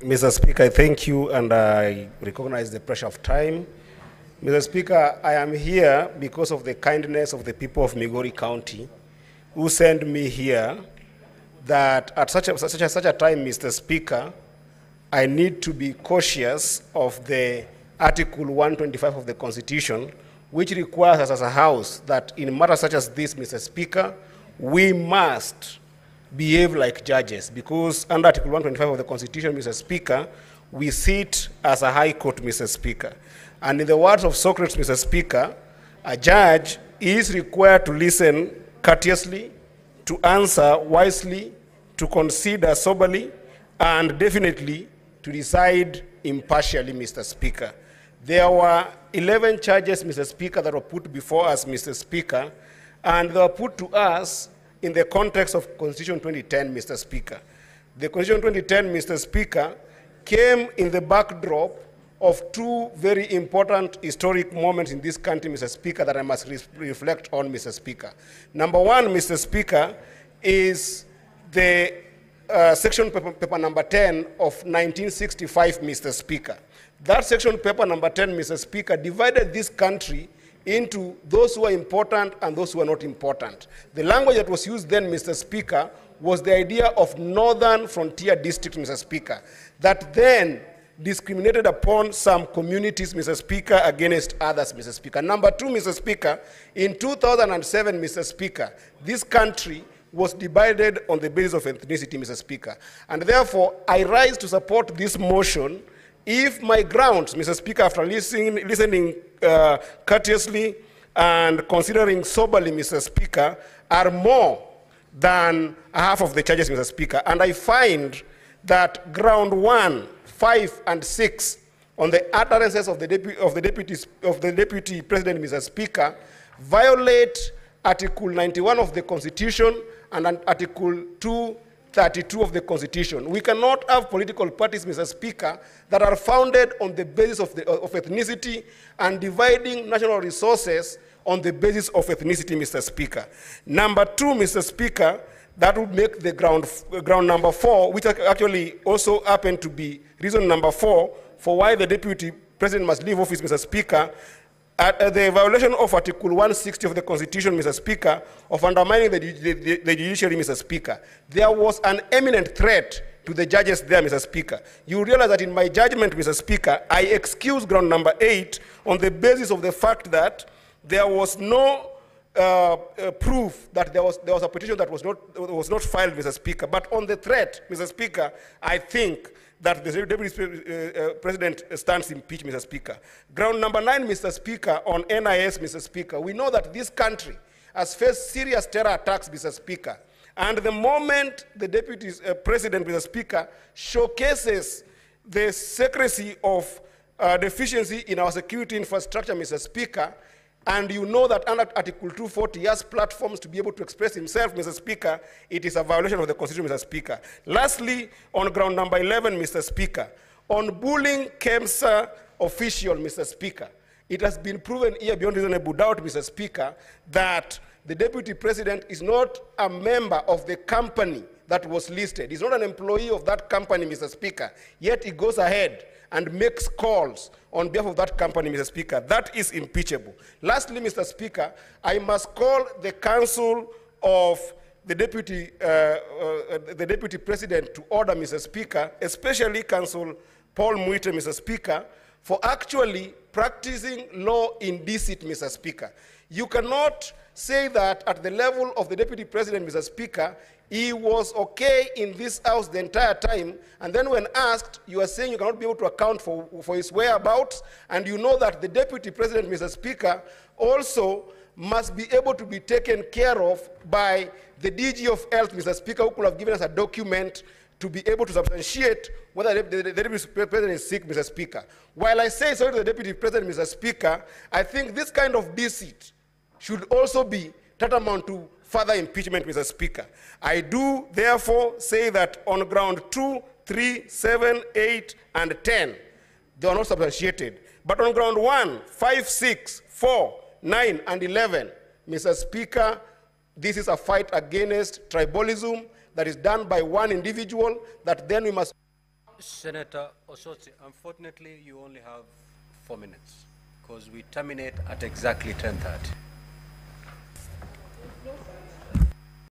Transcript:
Mr. Speaker, I thank you, and I recognize the pressure of time. Mr. Speaker, I am here because of the kindness of the people of Migori County who sent me here that at such a time, Mr. Speaker, I need to be cautious of the Article 125 of the Constitution, which requires us as a House that in matters such as this, Mr. Speaker, we must behave like judges, because under Article 125 of the Constitution, Mr. Speaker, we sit as a high court, Mr. Speaker. And in the words of Socrates, Mr. Speaker, a judge is required to listen courteously, to answer wisely, to consider soberly, and definitely to decide impartially, Mr. Speaker. There were 11 charges, Mr. Speaker, that were put before us, Mr. Speaker, and they were put to us in the context of Constitution 2010, Mr. Speaker. The Constitution 2010, Mr. Speaker, came in the backdrop of two very important historic moments in this country, Mr. Speaker, that I must reflect on, Mr. Speaker. Number one, Mr. Speaker, is the section paper number 10 of 1965, Mr. Speaker. That section paper number 10, Mr. Speaker, divided this country into those who are important and those who are not important. The language that was used then, Mr. Speaker, was the idea of northern frontier district, Mr. Speaker, that then discriminated upon some communities, Mr. Speaker, against others, Mr. Speaker. Number two, Mr. Speaker, in 2007, Mr. Speaker, this country was divided on the basis of ethnicity, Mr. Speaker. And therefore, I rise to support this motion if my grounds, Mr. Speaker, after listening courteously and considering soberly, Mr. Speaker, are more than half of the charges, Mr. Speaker. And I find that ground 1, 5, and 6 on the utterances of the Deputy President, Mr. Speaker, violate Article 91 of the Constitution and Article 232 of the Constitution. We cannot have political parties, Mr. Speaker, that are founded on the basis of ethnicity and dividing national resources on the basis of ethnicity, Mr. Speaker. Number two, Mr. Speaker, that would make the ground number 4, which actually also happened to be reason number 4 for why the Deputy President must leave office, Mr. Speaker, the violation of Article 160 of the Constitution, Mr. Speaker, of undermining the judiciary, Mr. Speaker. There was an imminent threat to the judges there, Mr. Speaker. You realize that in my judgment, Mr. Speaker, I excuse ground number 8 on the basis of the fact that there was no proof that there was a petition that was not filed, Mr. Speaker. But on the threat, Mr. Speaker, I think that the Deputy President stands impeached, Mr. Speaker. Ground number 9, Mr. Speaker, on NIS, Mr. Speaker. We know that this country has faced serious terror attacks, Mr. Speaker. And the moment the Deputy President, Mr. Speaker, showcases the secrecy of deficiency in our security infrastructure, Mr. Speaker, and you know that under Article 240, he has platforms to be able to express himself, Mr. Speaker, it is a violation of the Constitution, Mr. Speaker. Lastly, on ground number 11, Mr. Speaker, on bullying KEMSA official, Mr. Speaker, it has been proven here beyond reasonable doubt, Mr. Speaker, that the Deputy President is not a member of the company that was listed. He's not an employee of that company, Mr. Speaker, yet he goes ahead and makes calls on behalf of that company, Mr. Speaker. That is impeachable. Lastly, Mr. Speaker, I must call the Council of the Deputy President to order, Mr. Speaker, especially Council Paul Muite, Mr. Speaker, for actually practicing law in deceit, Mr. Speaker. You cannot say that at the level of the Deputy President, Mr. Speaker, he was okay in this house the entire time, and then when asked, you are saying you cannot be able to account for his whereabouts, and you know that the Deputy President, Mr. Speaker, also must be able to be taken care of by the DG of Health, Mr. Speaker, who could have given us a document to be able to substantiate whether the Deputy President is sick, Mr. Speaker. While I say sorry to the Deputy President, Mr. Speaker, I think this kind of deceit should also be tantamount to further impeachment, Mr. Speaker. I do, therefore, say that on ground 2, 3, 7, 8, and 10, they are not substantiated. But on ground 1, 5, 6, 4, 9, and 11, Mr. Speaker, this is a fight against tribalism that is done by one individual that then we must Senator Osotsi, unfortunately, you only have 4 minutes because we terminate at exactly 10:30.